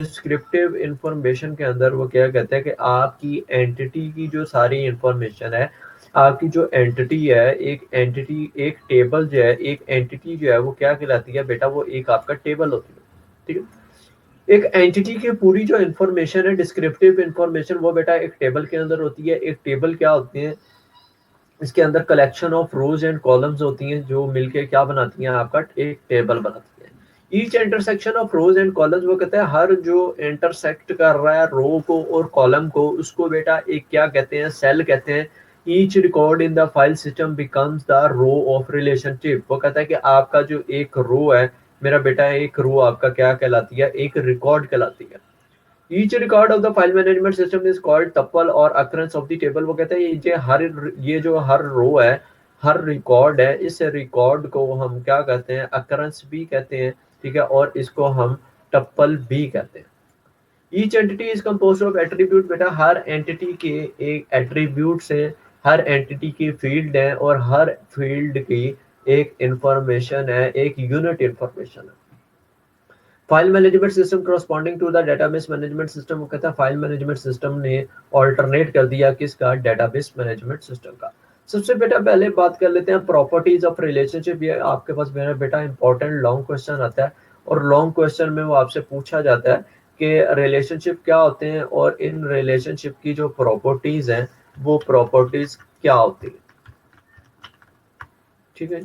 Descriptive information के अंदर वो क्या कहते हैं कि आपकी एंटिटी की जो सारी इंफॉर्मेशन है, आपकी जो एंटिटी एक टेबल जो है, एक एंटिटी जो है वो क्या कहलाती है बेटा, वो एक आपका टेबल होती है। ठीक है, एक एंटिटी की पूरी जो इंफॉर्मेशन है, डिस्क्रिप्टिव इंफॉर्मेशन, वो बेटा एक टेबल के अंदर होती है। एक टेबल क्या होती है, इसके अंदर collection of rose and columns होती हैं जो मिलके क्या बनाती हैं, आपका एक टेबल बनाती है। Each intersection of rose and columns, वो कहते हैं हर जो इंटरसेक्ट कर रहा है रो को और कॉलम को, उसको बेटा एक क्या कहते हैं, सेल कहते हैं। Each record in the file system becomes the row of relationship. वो कहता है कि आपका जो एक रो है मेरा बेटा, एक रो आपका क्या कहलाती है, एक रिकॉर्ड कहलाती है। Each record of the file management system is called tuple और अक्रंस ऑफ द टेबल। वो कहते हैं ये जो हर रो है, हर रिकॉर्ड है, इस रिकॉर्ड को हम क्या कहते हैं, अक्रंस भी कहते हैं। ठीक है, और इसको हम टप्पल भी कहते हैं। Each entity is composed of attribute. बेटा हर एंटिटी के एक एट्रीब्यूट से, हर एंटिटी की फील्ड है और हर फील्ड की एक इंफॉर्मेशन है, एक यूनिट इंफॉर्मेशन है। File management system corresponding to the database management system. वो कहता है फाइल मैनेजमेंट सिस्टम ने ऑल्टरनेट कर दिया किसका, डेटाबेस मैनेजमेंट सिस्टम का। सबसे बेटा पहले बात कर लेते हैं प्रॉपर्टीज ऑफ रिलेशनशिप। ये आपके पास मेरा बेटा इंपॉर्टेंट लॉन्ग क्वेश्चन आता है, और लॉन्ग क्वेश्चन में वो आपसे पूछा जाता है कि रिलेशनशिप क्या होते हैं और इन रिलेशनशिप की जो प्रॉपर्टीज हैं वो प्रॉपर्टीज क्या होती है। ठीक है,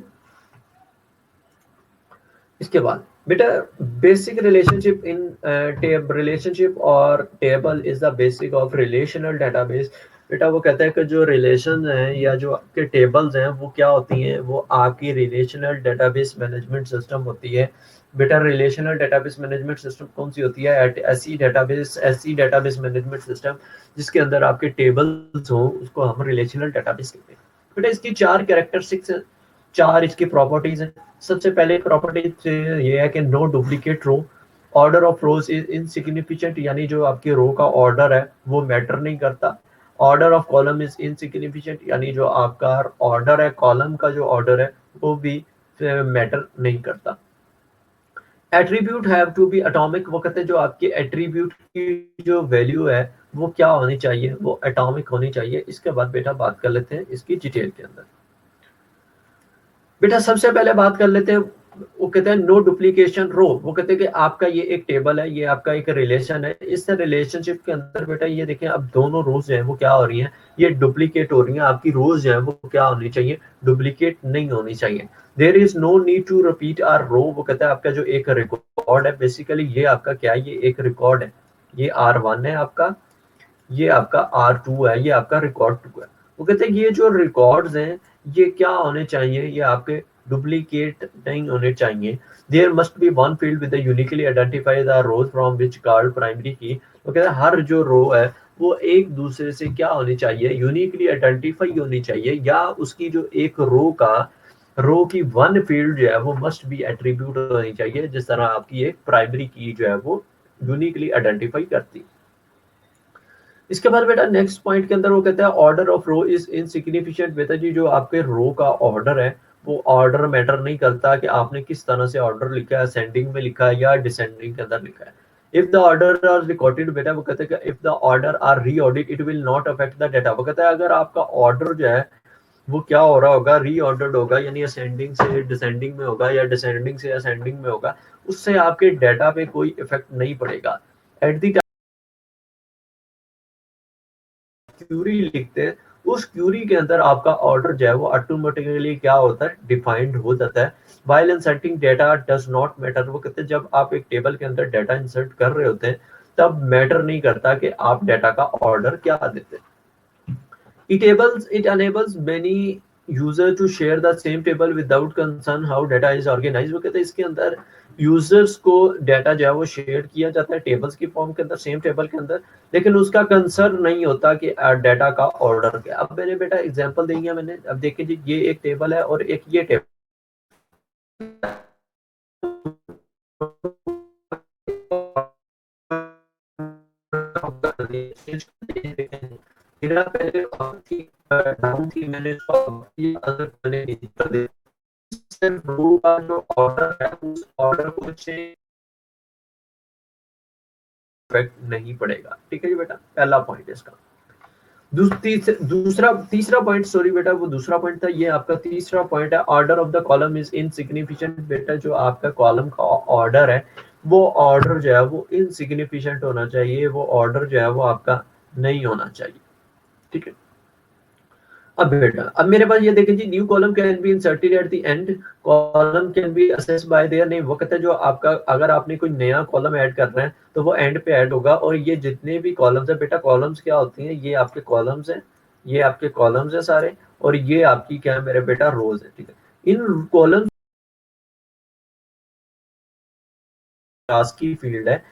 इसके बाद बेटा basic relationship in tab relationship और table is the basic of relational database. बेटा वो कहता है कि जो रिलेशन हैं या जो आपके टेबल्स हैं वो क्या होती हैं, वो आपकी रिलेशनल डेटाबेस मैनेजमेंट सिस्टम होती है। बेटा रिलेशनल डेटाबेस मैनेजमेंट सिस्टम कौन सी होती है, ऐसी डेटाबेस मैनेजमेंट सिस्टम जिसके अंदर आपके टेबल्स हो, उसको हम रिलेशनल डेटाबेस कहते हैं। बेटा इसकी चार कैरेक्टरिस्टिक्स हैं, चार इसकी प्रॉपर्टीज हैं। सबसे पहले प्रॉपर्टी ये है कि no duplicate row. Order of rows is insignificant, यानी जो आपके रो का ऑर्डर है वो मैटर नहीं करता। Order of column is insignificant, यानी जो आपका ऑर्डर है, कॉलम का जो ऑर्डर है वो भी मैटर नहीं करता। Attribute have to be atomic. वो कहते हैं जो आपके एट्रीब्यूट की जो वैल्यू है वो क्या होनी चाहिए, वो एटॉमिक होनी चाहिए। इसके बाद बेटा बात कर लेते हैं इसकी डिटेल के अंदर। बेटा सबसे पहले बात कर लेते हैं, वो कहते हैं नो डुप्लीकेशन रो। वो कहते हैं कि आपका ये एक टेबल है, ये आपका एक रिलेशन है, इस रिलेशनशिप के अंदर बेटा ये देखें अब दोनों रोज जो है वो क्या हो रही हैं, ये डुप्लीकेट हो रही हैं। आपकी रोज जो है वो क्या होनी चाहिए, डुप्लीकेट नहीं होनी चाहिए। There is no need to repeat our row. वो कहता है आपका जो एक रिकॉर्ड है, बेसिकली ये आपका क्या है, ये एक रिकॉर्ड है। ये R1 है आपका, ये आपका R2 है, ये आपका रिकॉर्ड 2 है। वो कहते हैं ये जो रिकॉर्ड्स हैं ये क्या होने चाहिए, ये आपके डुप्लीकेट नहीं होने चाहिए। There must be one field with uniquely identify the rows from which called primary key. वो कहते हैं हर जो रो है वो एक दूसरे से क्या होनी चाहिए, यूनिकली आइडेंटिफाई होनी चाहिए, या उसकी जो एक रो की वन फील्ड जो है वो मस्ट बी एट्रीब्यूट होनी चाहिए, जिस तरह आपकी एक प्राइमरी की जो है वो यूनिकली आइडेंटिफाई करती है। इसके बाद बेटा नेक्स्ट पॉइंट के अंदर वो कहता है order of row is insignificant. बेटा जी जो आपके रो का ऑर्डर है वो ऑर्डर मैटर नहीं करता कि आपने किस तरह से ऑर्डर लिखा है, असेंडिंग में लिखा है या डिसेंडिंग के अंदर लिखा है। If the order are recorded, बेटा वो कहते हैं कि if the order are reordered it will not affect the data. वो कहता है अगर आपका ऑर्डर जो है वो क्या हो रहा होगा, रीऑर्डर्ड होगा, यानी असेंडिंग से डिसेंडिंग में होगा या डिसेंडिंग से असेंडिंग में होगा, उससे आपके डाटा पे कोई इफेक्ट नहीं पड़ेगा। एट द क्यूरी लिखते हैं, उस क्यूरी के अंदर आपका ऑर्डर जो है वो ऑटोमेटिकली क्या होता है, डिफाइंड हो जाता है। While inserting data does not matter. वो कहते हैं जब आप एक टेबल के अंदर डाटा इंसर्ट कर रहे होते हैं तब मैटर नहीं करता कि आप डाटा का ऑर्डर क्या देते हैं। It enables many user to share the same table without concern how data is organise. वो कहते हैं इसके अंदर यूजर्स को डाटा जो है वो शेयर किया जाता है टेबल्स की फॉर्म के अंदर, सेम टेबल के अंदर, लेकिन उसका कंसर्न नहीं होता कि डाटा का ऑर्डर क्या। अब मैंने बेटा एग्जांपल दी है मैंने, अब देखिए जी ये एक टेबल है और एक ये टेबल मेरा पहले थी डाउन थी, मैंने इसको अदर करने की थी कर दे। सिर्फ रो का जो ऑर्डर है उस ऑर्डर को चेंज इफेक्ट नहीं पड़ेगा। ठीक है जी बेटा, पहला पॉइंट इसका। दूसरा तीसरा पॉइंट, सॉरी बेटा वो दूसरा पॉइंट था, ये आपका तीसरा पॉइंट है order of the column is insignificant. बेटा जो आपका कॉलम का ऑर्डर है वो ऑर्डर जो है वो इनसिग्निफिकेंट होना चाहिए, वो ऑर्डर जो है वो आपका नहीं होना चाहिए। ठीक है। अब बेटा अब मेरे पास ये देखें जी, new column can be inserted at the end, column can be असेस बाय देयर नेम। वो कहता है जो आपका अगर आपने कोई नया कॉलम ऐड कर रहे हैं तो वो एंड पे ऐड होगा। और ये जितने भी कॉलम्स है बेटा, कॉलम्स क्या होती हैं, ये आपके कॉलम्स हैं, ये आपके कॉलम्स है सारे, और ये आपकी क्या है मेरे बेटा रोज है। ठीक है। इन कॉलम्स क्लास की फील्ड है,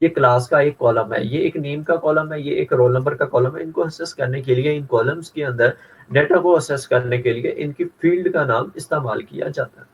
ये क्लास का एक कॉलम है, ये एक नेम का कॉलम है, ये एक रोल नंबर का कॉलम है। इनको असेस करने के लिए इन कॉलम्स के अंदर डेटा को असेस करने के लिए इनकी फील्ड का नाम इस्तेमाल किया जाता है।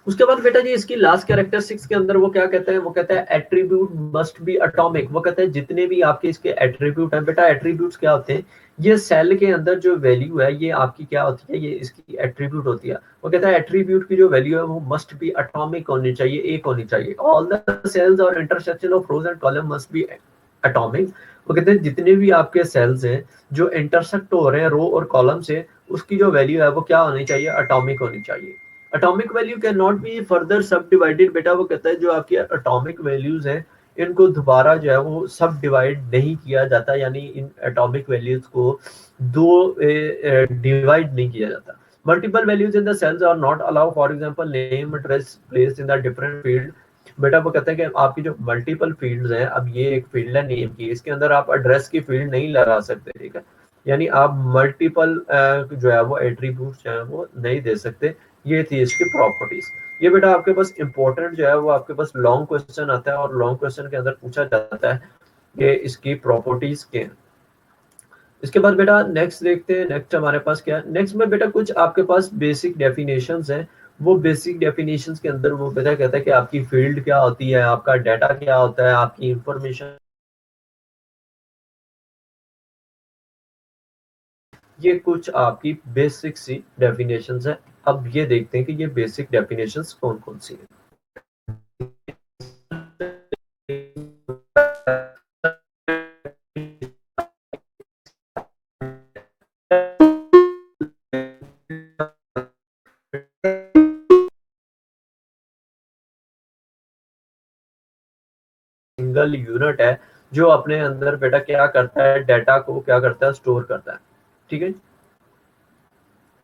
उसके बाद बेटा जी इसकी लास्ट कैरेक्टरिस्टिक्स के अंदर वो क्या कहता है, वो कहता है एट्रीब्यूट मस्ट बी एटॉमिक। वो कहता है जितने भी आपके इसके एट्रीब्यूट हैं बेटा, एट्रीब्यूट्स क्या होते हैं, ये सेल के अंदर जो वैल्यू है ये आपकी क्या होती है, ये इसकी एट्रीब्यूट होती है। वो कहता है एट्रीब्यूट की जो वैल्यू है वो मस्ट बी एटॉमिक होनी चाहिए, एक होनी चाहिए। ऑल द सेल्स और intersection of rose and column must be atomic. वो कहते हैं जितने भी आपके सेल्स हैं जो इंटरसेक्ट हो रहे हैं रो और कॉलम से, उसकी जो वैल्यू है वो क्या होनी चाहिए, एटॉमिक होनी चाहिए। Atomic value can not be further सब डिवाइडेड। बेटा वो कहता है जो आपकी एटॉमिक वैल्यूज हैं इनको दोबारा जो है वो सब डिवाइड नहीं किया जाता, यानी इन एटॉमिक वैल्यूज को दो डिवाइड नहीं किया जाता। Multiple values in the cells are not allow, for example name address place in the different field. बेटा वो कहता है कि आपकी जो मल्टीपल फील्ड्स हैं, अब ये एक फील्ड है नेम की, इसके अंदर आप एड्रेस की फील्ड नहीं लगा सकते। ठीक है, यानी आप मल्टीपल जो है वो एट्रीब्यूट्स जो है वो नहीं दे सकते। ये थी इसकी प्रॉपर्टीज। ये बेटा आपके पास इंपॉर्टेंट जो है वो आपके पास लॉन्ग क्वेश्चन आता है और लॉन्ग क्वेश्चन के अंदर पूछा जाता है कि इसकी प्रॉपर्टीज क्या हैं। इसके बाद बेटा नेक्स्ट देखते हैं, नेक्स्ट हमारे पास क्या है। नेक्स्ट में बेटा कुछ आपके पास बेसिक डेफिनेशंस हैं। वो बेसिक डेफिनेशंस के अंदर वो बेटा कहता है कि आपकी फील्ड क्या होती है, आपका डाटा क्या होता है, आपकी इंफॉर्मेशन, ये कुछ आपकी बेसिक सी डेफिनेशंस है। अब ये देखते हैं कि ये बेसिक डेफिनेशंस कौन कौन सी है। सिंगल यूनिट है जो अपने अंदर बेटा क्या करता है, डाटा को क्या करता है, स्टोर करता है। ठीक है।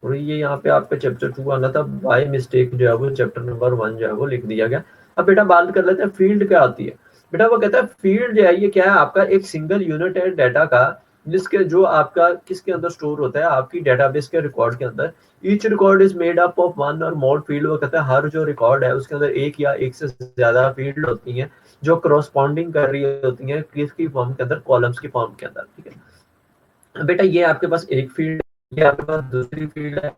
और ये यहाँ पे आपका चैप्टर 2 आना था, बाय मिस्टेक जो है वो चैप्टर नंबर 1 जो है वो लिख दिया गया। अब बेटा बात कर लेते हैं फील्ड क्या आती है। बेटा वो कहता है फील्ड जो है ये क्या है, आपका एक सिंगल यूनिट है डाटा का, जिसके जो आपका किसके अंदर स्टोर होता है, आपकी डेटाबेस के रिकॉर्ड के अंदर। Each record is made up of one और मोर फील्ड। वो कहता है हर जो रिकॉर्ड है उसके अंदर एक या एक से ज्यादा फील्ड होती हैं जो करस्पॉन्डिंग कर रही होती हैं किसकी फॉर्म के अंदर, कॉलम्स की फॉर्म के अंदर। ठीक है बेटा, ये आपके पास एक फील्ड, ये आपके पास दूसरी फील्ड है,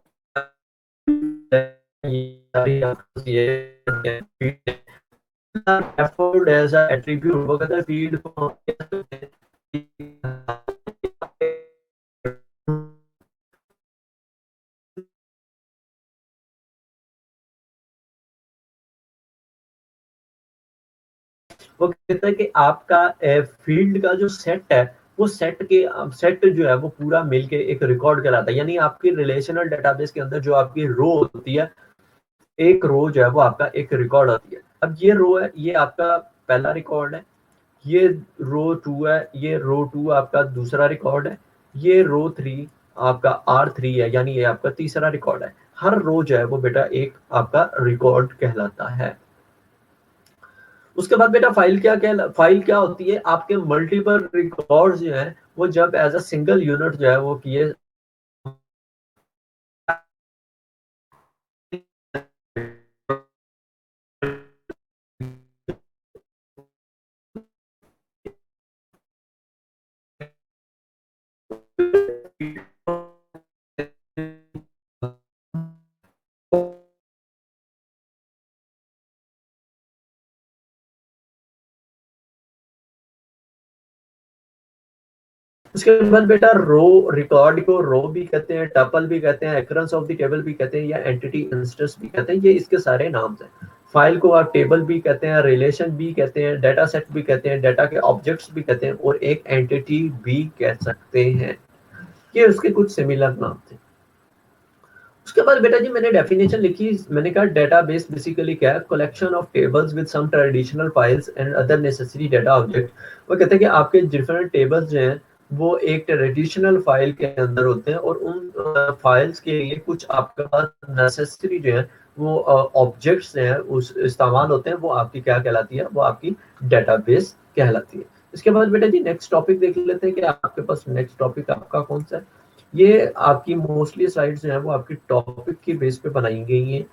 एफर्ट एज अ एट्रीब्यूट। वो कहता है फील्ड को वो कहता है कि आपका फील्ड का जो सेट है वो सेट जो है वो पूरा मिलके एक रिकॉर्ड कहलाता है। यानी आपकी रिलेशनल डेटाबेस के अंदर जो आपकी रो होती है, एक रो जो है वो आपका एक रिकॉर्ड होती है। अब ये रो है, ये आपका पहला रिकॉर्ड है, ये रो 2 है, ये रो 2 आपका दूसरा रिकॉर्ड है, ये रो 3 आपका R3 है, यानी ये आपका तीसरा रिकॉर्ड है। हर रो जो है वो बेटा एक आपका रिकॉर्ड कहलाता है। उसके बाद बेटा फाइल क्या होती है, आपके मल्टीपल रिकॉर्ड्स जो है वो जब एज अ सिंगल यूनिट जो है वो किए उसके बाद बेटा रो, रिकॉर्ड को रो भी कहते हैं, टपल भी कहते हैं, अक्रंस ऑफ द टेबल भी कहते हैं, या एंटिटी इंस्टेंस भी कहते हैं। ये इसके सारे नाम हैं। फाइल को आप टेबल भी कहते हैं, रिलेशन भी कहते हैं, डाटा सेट भी कहते हैं, डाटा के ऑब्जेक्ट्स भी कहते हैं, और एक एंटिटी भी कह सकते हैं। ये उसके कुछ सिमिलर नाम थे। उसके बाद बेटा जी मैंने डेफिनेशन लिखी, मैंने कहा डेटाबेस बेसिकली क्या है, collection of tables with some traditional files and other necessary data object. वो कहते हैं कि आपके डिफरेंट टेबल्स जो हैं वो एक ट्रेडिशनल फाइल के अंदर होते हैं, और उन फाइल्स के लिए कुछ आपके पास नेसेसरी जो है वो ऑब्जेक्ट्स हैं उस इस्तेमाल होते हैं, वो आपकी क्या कहलाती है, वो आपकी डेटाबेस कहलाती है। इसके बाद बेटा जी नेक्स्ट टॉपिक देख लेते हैं कि आपके पास नेक्स्ट टॉपिक आपका कौन सा है। ये आपकी मोस्टली स्लाइड्स जो है वो आपकी टॉपिक की बेस पे बनाई गई हैं।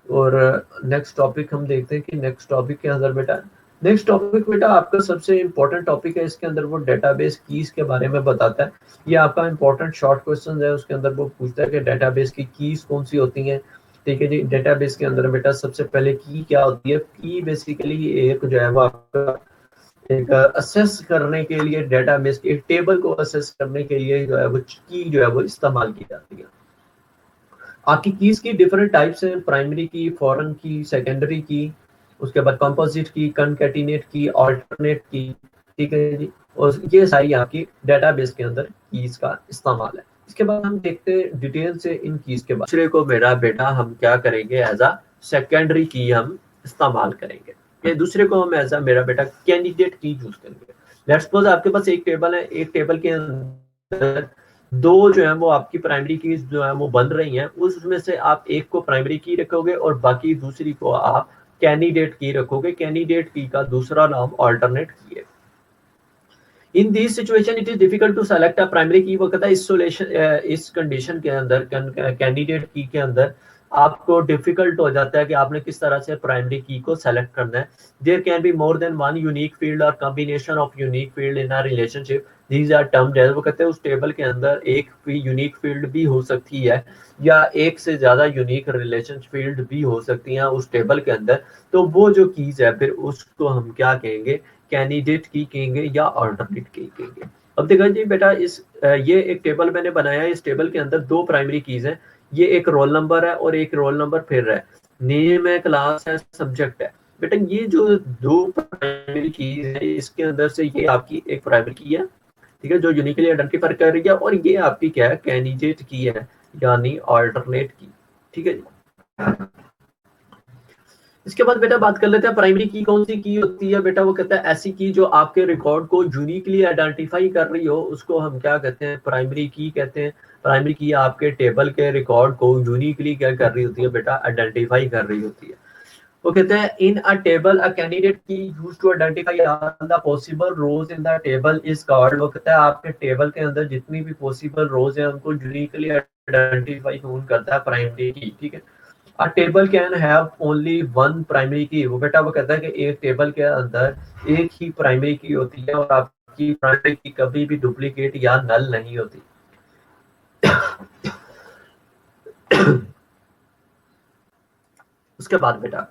और नेक्स्ट टॉपिक हम देखते हैं कि नेक्स्ट टॉपिक के अंदर बेटा, नेक्स्ट टॉपिक बेटा आपका सबसे इंपॉर्टेंट टॉपिक है। इसके अंदर वो डेटाबेस कीज के बारे में बताता है। ये आपका इंपॉर्टेंट शॉर्ट क्वेश्चन है, उसके अंदर वो पूछता है कि डेटाबेस की कीज कौन सी होती हैं। ठीक है जी, डेटाबेस के अंदर बेटा सबसे पहले की क्या होती है। की बेसिकली एक जो है वो आपका एक असेस करने के लिए, डेटाबेस के एक टेबल को असेस करने के लिए जो है वो की जो है वो इस्तेमाल की जाती है। आपकी कीज की डिफरेंट टाइप्स हैं, प्राइमरी की, फॉरेन की, सेकेंडरी की, उसके बाद कंपोजिट की, कनकैटिनेट की, ऑल्टरनेट की। ठीक है जी, और ये सारी आपकी डेटाबेस के अंदर कीज का इस्तेमाल है। इसके बाद हम देखते हैं डिटेल से इन कीज के बाद। दूसरे को मेरा बेटा हम क्या करेंगे, एज अ सेकेंडरी की हम इस्तेमाल करेंगे। ये दूसरे को हम एज अ मेरा बेटा कैंडिडेट की यूज करेंगे। लेट्स सपोज आपके पास एक टेबल है, एक टेबल के अंदर दो जो है वो आपकी प्राइमरी की जो है वो बन रही हैं, उसमें से आप एक को प्राइमरी की रखोगे और बाकी दूसरी को आप कैंडिडेट की रखोगे। कैंडिडेट की का दूसरा नाम ऑल्टरनेट की है। In this situation it is difficult to select a primary key. वो कहता है इस कंडीशन के अंदर, कैंडिडेट की के अंदर आपको डिफिकल्ट हो जाता है कि आपने किस तरह से प्राइमरी की को सेलेक्ट करना है। There can be more than one unique field और combination of unique field in a relationship, these are termed as. वो कहते हैं उस टेबल के अंदर एक यूनिक फील्ड भी हो सकती है, या एक से ज्यादा यूनिक रिलेशन फील्ड भी हो सकती हैं उस टेबल के अंदर। तो वो जो कीज है फिर उसको हम क्या कहेंगे, कैंडिडेट की कहेंगे या ऑल्टरनेट की कहेंगे। अब देखा जी बेटा, ये एक टेबल मैंने बनाया है। इस टेबल के अंदर दो प्राइमरी कीज हैं, ये एक रोल नंबर है और एक रोल नंबर फिर है, नेम है, क्लास है, सब्जेक्ट है। बेटा ये जो दो प्राइमरी कीज है इसके अंदर से ये आपकी एक प्राइमरी की है, ठीक है, जो यूनिकली आइडेंटिफाई कर रही है, और ये आपकी क्या है, कैंडिडेट की है यानी ऑल्टरनेट की। ठीक है जी। इसके बाद बेटा बात कर लेते हैं प्राइमरी की कौन सी की होती है। बेटा वो कहता है ऐसी की जो आपके रिकॉर्ड को यूनिकली आइडेंटिफाई कर रही हो, उसको हम क्या कहते हैं, प्राइमरी की कहते हैं। प्राइमरी की आपके टेबल के रिकॉर्ड को यूनिकली क्या कर रही होती है बेटा, आइडेंटिफाई कर रही होती है। वो कहते हैं in a table a candidate key used to identify all the possible rows in the table is called. वो कहता है आपके टेबल के अंदर जितनी भी पॉसिबल रोज हैं उनको यूनिकली आइडेंटिफाई कौन करता है, प्राइमरी की। ठीक है, अ table can have only one primary key. वो बेटा वो कहता है कि एक टेबल के अंदर एक ही प्राइमरी की होती है, और आपकी प्राइमरी की कभी भी डुप्लीकेट या नल नहीं होती। उसके बाद बेटा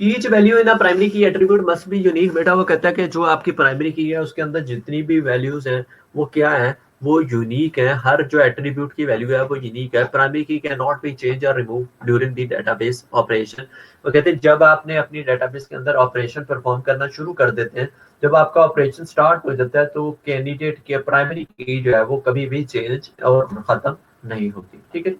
ईच वैल्यू इन प्राइमरी की एट्रीब्यूट मस्ट बी यूनिक। बेटा वो कहता है कि जो आपकी प्राइमरी की है उसके अंदर जितनी भी वैल्यूज हैं वो क्या है, वो यूनिक है। हर जो एट्रीब्यूट की वैल्यू है वो यूनिक है। प्राइमरी की कैन नॉट बी चेंज और remove during the database operation. वो कहते हैं जब आपने अपनी डेटाबेस के अंदर ऑपरेशन परफॉर्म करना शुरू कर देते हैं, जब आपका ऑपरेशन स्टार्ट हो जाता है, तो कैंडिडेट की प्राइमरी की जो है वो कभी भी चेंज और खत्म नहीं होती। ठीक है,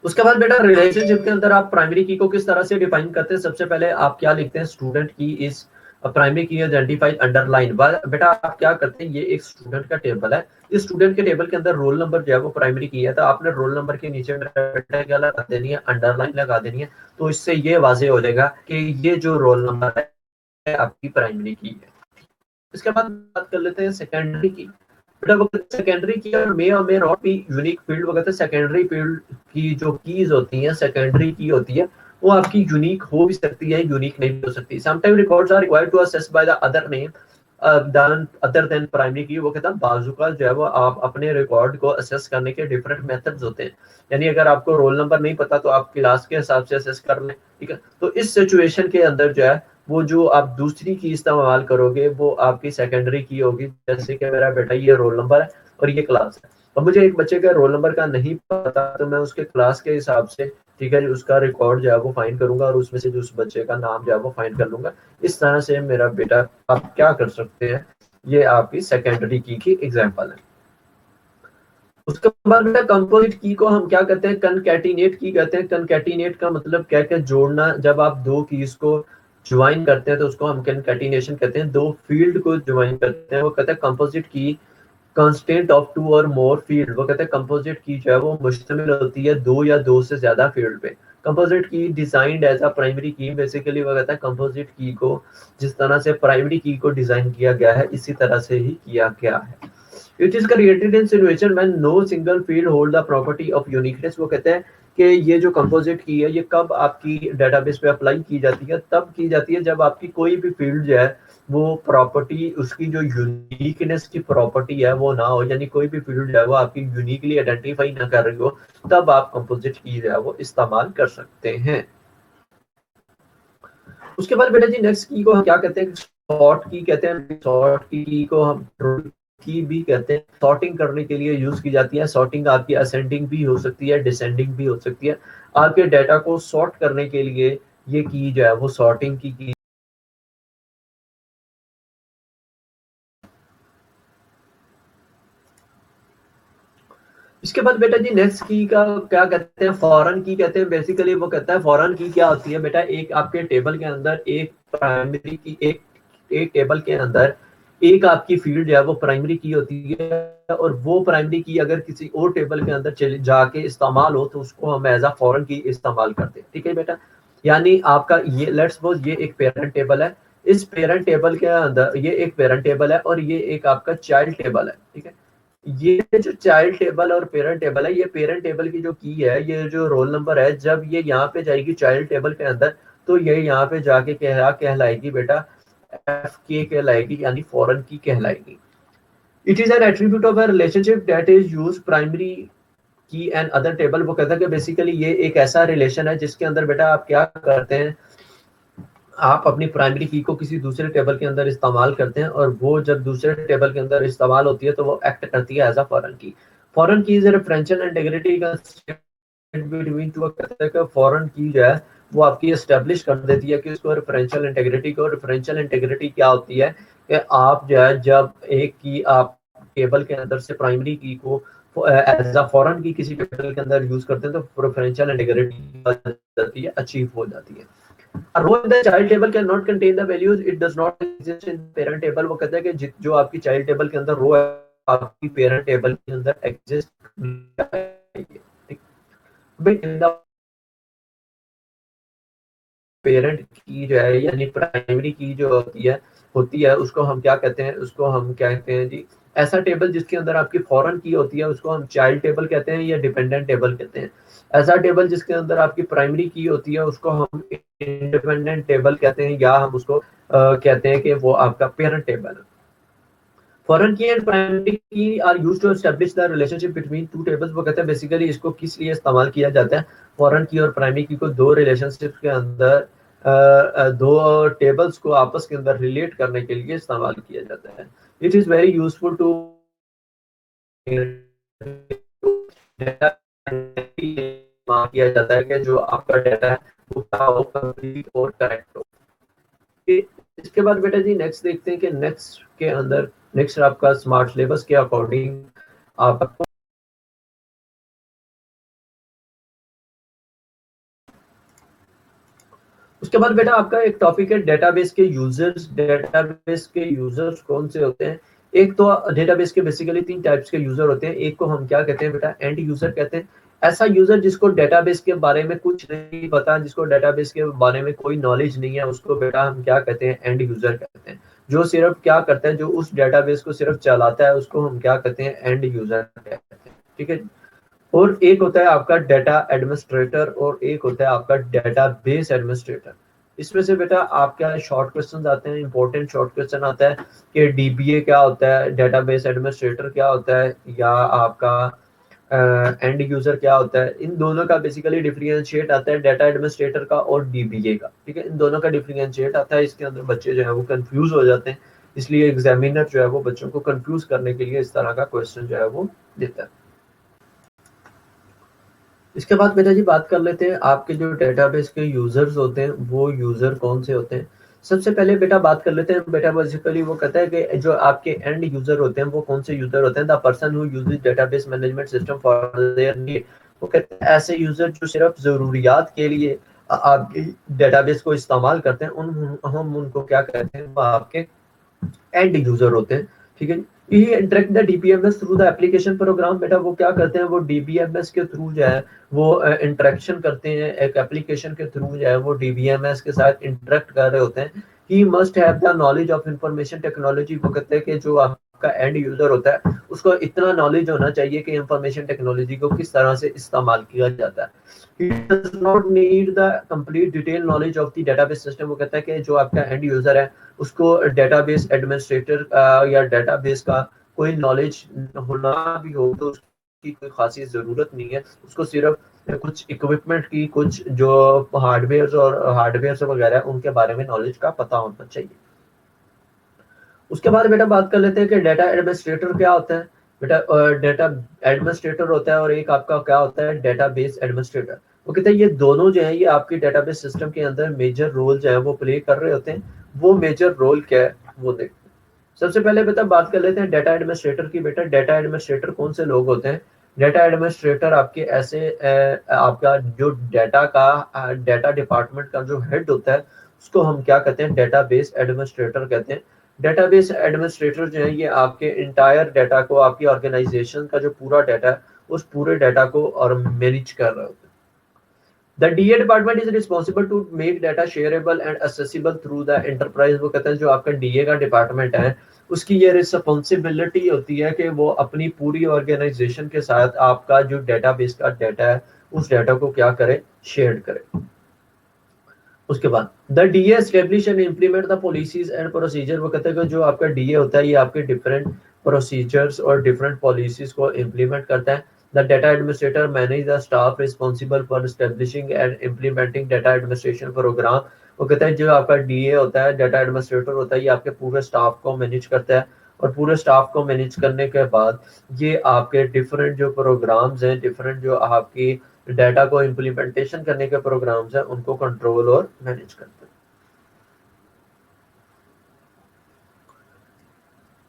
उसके बाद बेटा रिलेशनशिप के अंदर आप प्राइमरी की को किस तरह से डिफाइन करते हैं। सबसे पहले आप क्या लिखते हैं, स्टूडेंट की इज प्राइमरी की आइडेंटिफाइड अंडरलाइन। बेटा आप क्या करते हैं, ये एक स्टूडेंट का टेबल है, इस स्टूडेंट के टेबल के अंदर रोल नंबर जो है वो प्राइमरी की है, तो आपने रोल नंबर के नीचे बेटा क्या लगा देनी है, अंडरलाइन लगा देनी है। तो इससे ये वाजे हो जाएगा कि ये जो रोल नंबर है आपकी प्राइमरी की है। इसके बाद बात कर लेते हैं सेकेंडरी की। बेटा वो सेकेंडरी की और may not be unique field. वो कहते हैं सेकेंडरी फील्ड की जो कीज होती हैं, सेकेंडरी की होती है, वो आपकी यूनिक हो भी सकती है, यूनिक नहीं हो सकती। Sometime records are required to access by the other name other than primary key. वो कहता है बाजुका जो है वो आप अपने रिकॉर्ड को असेस करने के डिफरेंट मेथड्स होते हैं। यानी अगर आपको रोल नंबर नहीं पता तो आप क्लास के हिसाब से असेस कर लें। ठीक है, तो इस सिचुएशन के अंदर जो है वो जो आप दूसरी की इस्तेमाल करोगे वो आपकी सेकेंडरी की होगी। जैसे कि मेरा बेटा ये रोल नंबर है और ये क्लास है, और मुझे एक बच्चे का रोल नंबर का नहीं पता तो मैं उसके क्लास के हिसाब से, ठीक है, उसका रिकॉर्ड जो है वो फाइंड करूंगा और उसमें से जो उस बच्चे का नाम जो है वो फाइंड कर लूंगा। इस तरह से मेरा बेटा आप क्या कर सकते हैं, ये आपकी सेकेंडरी की एग्जाम्पल है। उसके बाद बेटा कंपोजिट की को हम क्या कहते हैं, कनकैटिनेट की कहते हैं। कनकैटिनेट का मतलब क्या क्या जोड़ना, जब आप दो कीज को ज्वाइन करते हैं तो उसको हम कनकैटिनेशन कहते हैं। दो फील्ड को ज्वाइन करते हैं वो कहते हैं composite key. Constant of to और मोर फील्ड, वो कहते हैं कंपोजिट की जो है वो मुश्तमिल होती है दो या दो से ज्यादा फील्ड पे। Composite key designed as a primary की, बेसिकली वो कहता है कंपोजिट की को जिस तरह से प्राइमरी की को डिजाइन किया गया है इसी तरह से ही किया गया है। It is created in situation when no single field hold the property of uniqueness. वो कहते हैं कि ये जो कंपोजिट की है ये कब आपकी डेटाबेस पे अप्लाई की जाती है, तब की जाती है जब आपकी कोई भी फील्ड जो है वो प्रॉपर्टी, उसकी जो यूनिकनेस की प्रॉपर्टी है वो ना हो, यानी कोई भी फील्ड जो है वो आपकी यूनिकली आइडेंटिफाई ना कर रही हो, तब आप कंपोजिट की जो है वो इस्तेमाल कर सकते हैं। उसके बाद बेटा जी नेक्स्ट की को हम क्या कहते हैं, सॉर्ट की कहते हैं। सॉर्ट की को हम की भी कहते हैं, सॉर्टिंग करने के लिए यूज की जाती है। सॉर्टिंग आपकी असेंडिंग भी हो सकती है, डिसेंडिंग भी हो सकती है। आपके डाटा को सॉर्ट करने के लिए ये की जो है वो सॉर्टिंग की। इसके बाद बेटा जी नेक्स्ट की का क्या कहते हैं, फॉरेन की कहते हैं। बेसिकली वो कहता है फॉरेन की क्या होती है बेटा, एक आपके टेबल के अंदर एक प्राइमरी की, एक टेबल के अंदर एक आपकी फील्ड जो है वो प्राइमरी की होती है, और वो प्राइमरी की अगर किसी और टेबल के अंदर चले जाके इस्तेमाल हो तो उसको हम एज अ फॉरेन की इस्तेमाल करते हैं। ठीक है बेटा, यानी आपका ये लेट्स सपोज ये एक पेरेंट टेबल है, इस पेरेंट टेबल के अंदर ये एक पेरेंट टेबल है और ये एक आपका चाइल्ड टेबल है। ठीक है, ये जो चाइल्ड टेबल और पेरेंट टेबल है, ये पेरेंट टेबल की जो की है, ये जो रोल नंबर है, जब ये यहाँ पे जाएगी चाइल्ड टेबल के अंदर तो ये यहाँ पे जाके कहलाएगी बेटा एफ के कहलाएगी, यानी फॉरेन की कहलाएगी। It is an attribute of a relationship that is use primary key and other table. वो कहता है कि बेसिकली ये एक ऐसा रिलेशन है जिसके अंदर बेटा आप क्या करते हैं, आप अपनी प्राइमरी की को किसी दूसरे टेबल के अंदर इस्तेमाल करते हैं और वो जब दूसरे टेबल के अंदर इस्तेमाल होती है तो वो एक्ट करती है एज अ फॉरेन की। फॉरेन की इज रेफरेंशियल इंटीग्रिटी का बिटवीन टू, कहता है कि फॉरेन की जो है वो आपकी एस्टेब्लिश कर देती है कि उसको रेफरेंशियल इंटीग्रिटी को। रेफरेंशियल इंटीग्रिटी क्या होती है कि आप जो है जब एक की आप टेबल के अंदर से प्राइमरी की को एज अ फॉरेन की किसी टेबल के अंदर यूज करते हैं तो रेफरेंशियल इंटीग्रिटी अचीव हो जाती है। A row in the child table cannot contain the values it does not exist in parent table। वो कहता है कि जो आपकी child table के अंदर रो है आपकी parent table के अंदर exist ठीक। इन द पेरेंट की जो है यानी प्राइमरी की जो होती है उसको हम क्या कहते हैं, उसको हम कहते हैं जी ऐसा टेबल जिसके अंदर आपकी फॉरेन की होती है उसको हम चाइल्ड टेबल कहते हैं या डिपेंडेंट टेबल कहते हैं। ऐसा टेबल जिसके अंदर आपकी प्राइमरी की होती है उसको हम इंडिपेंडेंट टेबल कहते हैं, या हम उसको कहते हैं कि वो आपका पेरेंट टेबल है। Foreign key and primary key are used to establish the relationship between two tables. वो कहते हैं बेसिकली इसको किस लिए इस्तेमाल किया जाता है, फॉरेन की और प्राइमरी की को दो रिलेशनशिप के अंदर दो टेबल्स को आपस के अंदर रिलेट करने के लिए इस्तेमाल किया जाता है। It is very useful to किया जाता है कि जो आपका डाटा है वो क्या हो, कंप्लीट और करेक्ट हो। इसके बाद बेटा जी नेक्स्ट देखते हैं कि नेक्स्ट के अंदर नेक्स्ट आपका स्मार्ट सिलेबस के अकॉर्डिंग आपको उसके बाद बेटा आपका एक टॉपिक है डेटाबेस के यूजर्स। डेटाबेस के यूजर्स कौन से होते हैं, एक तो डेटाबेस के बेसिकली तीन टाइप्स के यूजर होते हैं। एक को हम क्या कहते हैं बेटा, एंड यूजर कहते हैं। ऐसा यूजर जिसको डेटाबेस के बारे में कुछ नहीं पता, जिसको डेटाबेस के बारे में कोई नॉलेज नहीं है, उसको बेटा हम क्या कहते हैं, एंड यूजर कहते हैं। जो सिर्फ क्या करता है, जो उस डेटाबेस को सिर्फ चलाता है उसको हम क्या कहते हैं, एंड यूजर कहते हैं। ठीक है, और एक होता है आपका डेटा एडमिनिस्ट्रेटर और एक होता है आपका डेटाबेस एडमिनिस्ट्रेटर। इसमें से बेटा आपका शॉर्ट क्वेश्चन आते हैं, इंपॉर्टेंट शॉर्ट क्वेश्चन आता है कि डीबीए क्या होता है, डेटाबेस एडमिनिस्ट्रेटर क्या होता है, या आपका एंड यूजर क्या होता है, इन दोनों का बेसिकली डिफरेंशिएट आता है डाटा एडमिनिस्ट्रेटर का और डीबीए का। ठीक है, इन दोनों का डिफरेंशिएट आता है, इसके अंदर बच्चे जो है वो कंफ्यूज हो जाते हैं, इसलिए एग्जामिनर जो है वो बच्चों को कंफ्यूज करने के लिए इस तरह का क्वेश्चन जो है वो देता है। इसके बाद बेटा जी बात कर लेते हैं आपके जो डेटाबेस के यूजर्स होते हैं वो यूजर कौन से होते हैं। सबसे पहले बेटा बात कर लेते हैं, बेटा बेसिकली वो कहता है कि जो आपके एंड यूजर होते हैं वो कौन से यूजर होते हैं। The person who uses database management system for their need, वो कहते हैं ऐसे यूजर जो सिर्फ जरूरियात के लिए आपके डेटाबेस को इस्तेमाल करते हैं, उन हम उनको क्या कहते हैं, वो आपके एंड यूजर होते हैं। ठीक है, ये interact the DBMS through the application program, बेटा वो क्या करते हैं, वो डीबीएमएस के थ्रू जो है वो इंटरेक्शन करते हैं, एक एप्लीकेशन के थ्रू जो है वो डीबीएमएस के साथ इंटरेक्ट कर रहे होते हैं। He must have the knowledge of information technology, वो कहते हैं कि जो आपका एंड यूजर होता है उसको इतना नॉलेज होना चाहिए कि इंफॉर्मेशन टेक्नोलॉजी को किस तरह से इस्तेमाल किया जाता है। He does not need the complete detailed knowledge of the database system, वो कहता है कि जो आपका एंड यूजर है उसको डेटाबेस एडमिनिस्ट्रेटर या डेटाबेस का कोई नॉलेज होना भी हो तो उसकी कोई खासी ज़रूरत नहीं है, उसको सिर्फ कुछ इक्विपमेंट की, कुछ जो हार्डवेयर वगैरह उनके बारे में नॉलेज का पता होना चाहिए। उसके बाद बेटा बात कर लेते हैं कि डेटा एडमिनिस्ट्रेटर क्या होता है। बेटा डेटा एडमिनिस्ट्रेटर होता है और एक आपका क्या होता है, डेटाबेस एडमिनिस्ट्रेटर। वो कहते हैं ये दोनों जो है ये आपकी डेटाबेस सिस्टम के अंदर मेजर रोल जो है वो प्ले कर रहे होते हैं। वो मेजर रोल क्या है वो देखते हैं। सबसे पहले बेटा बात कर लेते हैं डेटा एडमिनिस्ट्रेटर की। बेटा डेटा एडमिनिस्ट्रेटर कौन से लोग होते हैं। डेटा एडमिनिस्ट्रेटर आपके ऐसे आपका जो डेटा डिपार्टमेंट का जो हेड होता है उसको हम क्या कहते हैं, डेटाबेस एडमिनिस्ट्रेटर कहते हैं। डेटाबेस एडमिनिस्ट्रेटर जो है ये आपके इंटायर डाटा को, आपकी ऑर्गेनाइजेशन का जो पूरा डाटा है उस पूरे डाटा को और मैनेज कर रहे होते हैं। The DA department is responsible to make data shareable and accessible through the enterprise, वो कहते हैं जो आपका डीए का डिपार्टमेंट है उसकी ये रिस्पॉन्सिबिलिटी होती है कि वो अपनी पूरी ऑर्गेनाइजेशन के साथ आपका जो डेटाबेस का डाटा है उस डाटा को क्या करे, शेयर करे। उसके बाद the DA establish and implement the policies and procedure, वो कहते हैं कि जो आपका डीए होता है ये आपके डिफरेंट प्रोसीजर्स और डिफरेंट पॉलिसीज को इम्प्लीमेंट करता है। The data administrator manage the staff responsible for establishing and implementing data administration program, वो कहता है जो आपका डीए होता है, डाटा एडमिनिस्ट्रेटर होता है, ये आपके पूरे स्टाफ को मैनेज करता है और पूरे स्टाफ को मैनेज करने के बाद ये आपके डिफरेंट जो प्रोग्राम्स हैं, डिफरेंट जो आपकी डाटा को इम्प्लीमेंटेशन करने के प्रोग्राम्स हैं उनको कंट्रोल और मैनेज करते हैं।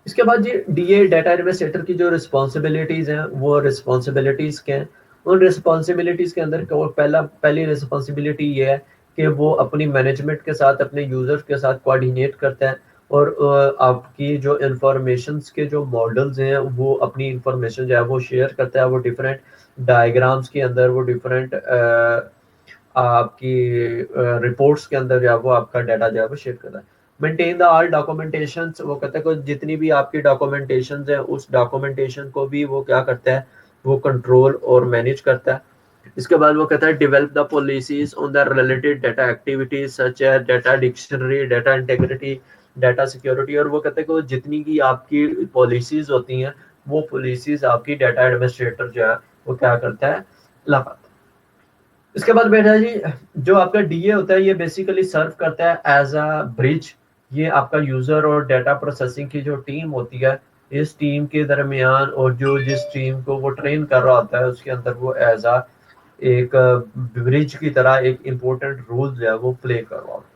इसके बाद जी डीए डाटा एडमिनिस्ट्रेटर की जो रिस्पॉन्सिबिलिटीज हैं वो रिस्पॉन्सिबिलिटीज क्या हैं। उन रिस्पॉन्सिबिलिटीज के अंदर पहली रिस्पॉन्सिबिलिटी ये है कि वो अपनी मैनेजमेंट के साथ, अपने यूजर्स के साथ कोऑर्डिनेट करता है और आपकी जो इंफॉर्मेशन के जो मॉडल्स हैं वो अपनी इंफॉर्मेशन जो है वो शेयर करता है। वो डिफरेंट डायग्राम्स के अंदर, वो डिफरेंट आपकी रिपोर्ट्स के अंदर जो है वो आपका डाटा जो है वो शेयर करता है। मेंटेन द ऑल डॉक्यूमेंटेशन, वो कहते हैं कि जितनी भी आपकी डॉक्यूमेंटेशन है उस डॉक्यूमेंटेशन को भी वो क्या करता है, वो कंट्रोल और मैनेज करता है। इसके बाद वो कहता है develop the policies on the related data activities such as data dictionary, data integrity, data security, और वो कहते हैं कि वो जितनी की आपकी पॉलिसीज होती हैं वो पॉलिसीज आपकी डाटा एडमिनिस्ट्रेटर जो है वो क्या करता है, लगाता है। इसके बाद बेटा जी जो आपका डीए होता है ये बेसिकली सर्व करता है एज अ ब्रिज। ये आपका यूजर और डाटा प्रोसेसिंग की जो टीम होती है इस टीम के दरमियान, और जो जिस टीम को वो ट्रेन कर रहा होता है उसके अंदर वो एज अ एक ब्रिज की तरह एक इम्पोर्टेंट रोल जो है वो प्ले कर रहा होता है।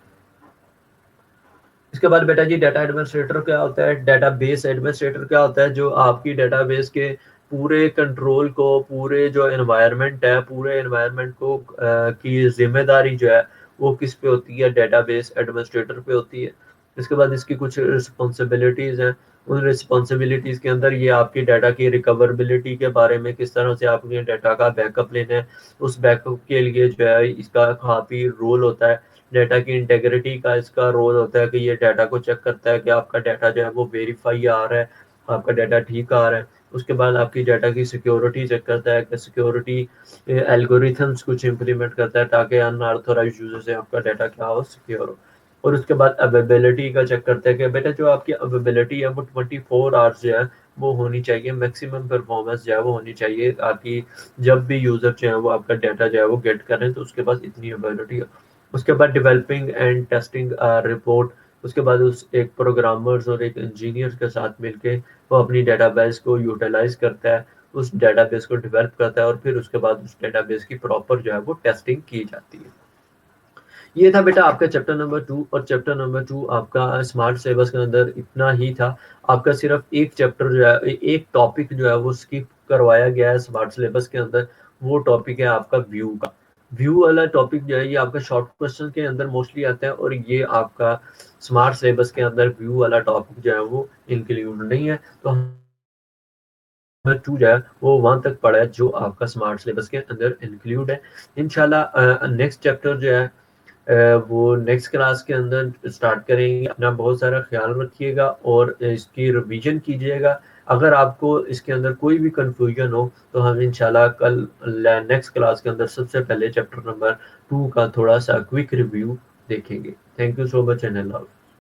इसके बाद बेटा जी डाटा एडमिनिस्ट्रेटर क्या होता है, डेटाबेस एडमिनिस्ट्रेटर क्या होता है, जो आपकी डेटाबेस के पूरे कंट्रोल को, पूरे जो एनवायरनमेंट है, पूरे एनवायरनमेंट को की जिम्मेदारी जो है वो किस पे होती है, डेटाबेस एडमिनिस्ट्रेटर पे होती है। इसके बाद इसकी कुछ रिस्पॉन्सिबिलिटीज हैं। उन रिस्पॉन्सिबिलिटीज के अंदर ये आपकी डाटा की रिकवरेबिलिटी के बारे में, किस तरह से आपने डाटा का बैकअप लेना है, उस बैकअप के लिए जो है इसका काफ़ी रोल होता है। डाटा की इंटेग्रिटी का इसका रोल होता है कि ये डाटा को चेक करता है कि आपका डाटा जो है वो वेरीफाई आ रहा है, आपका डाटा ठीक आ रहा है। उसके बाद आपकी डाटा की सिक्योरिटी चेक करता है कि सिक्योरिटी एल्गोरिथम्स कुछ इंप्लीमेंट करता है ताकि अनऑथोराइज्ड यूजर से आपका डाटा क्या हो, सिक्योर हो। और उसके बाद अवेलेबिलिटी का चेक करते हैं कि बेटा जो आपकी अवेलेबिलिटी है वो 24 आवर्स जो है वो होनी चाहिए, मैक्सिमम परफॉर्मेंस जो है वो होनी चाहिए ताकि जब भी यूज़र जो है वो आपका डाटा जो है वो गेट करें तो उसके पास इतनी अवेलेबिलिटी है। उसके बाद डेवलपिंग एंड टेस्टिंग रिपोर्ट, उसके बाद उस एक प्रोग्रामर्स और एक इंजीनियर के साथ मिलके वो अपनी डेटाबेस को यूटिलाइज़ करता है, उस डेटाबेस को डेवलप करता है और फिर उसके बाद उस डेटाबेस की प्रॉपर जो है वो टेस्टिंग की जाती है। ये था बेटा आपका चैप्टर नंबर 2 और चैप्टर नंबर 2 आपका स्मार्ट सिलेबस के अंदर इतना ही था। आपका सिर्फ़ एक चैप्टर जो है एक टॉपिक जो है वो स्किप करवाया गया है स्मार्ट सिलेबस के अंदर, वो टॉपिक है आपका व्यू का। व्यू वाला टॉपिक जो है ये आपका शॉर्ट क्वेश्चन के अंदर मोस्टली आता है और ये आपका स्मार्ट सिलेबस के अंदर व्यू वाला टॉपिक जो है वो इंक्लूड नहीं है। तो नंबर 2 जो है वो वहाँ तक पढ़ा है जो आपका स्मार्ट सिलेबस के अंदर इंक्लूड है। इंशाल्लाह नेक्स्ट चैप्टर जो है वो नेक्स्ट क्लास के अंदर स्टार्ट करेंगे। अपना बहुत सारा ख्याल रखिएगा और इसकी रिवीजन कीजिएगा। अगर आपको इसके अंदर कोई भी कन्फ्यूजन हो तो हम इंशाल्लाह कल नेक्स्ट क्लास के अंदर सबसे पहले चैप्टर नंबर 2 का थोड़ा सा क्विक रिव्यू देखेंगे। Thank you so much and Allah हाफ़िज़।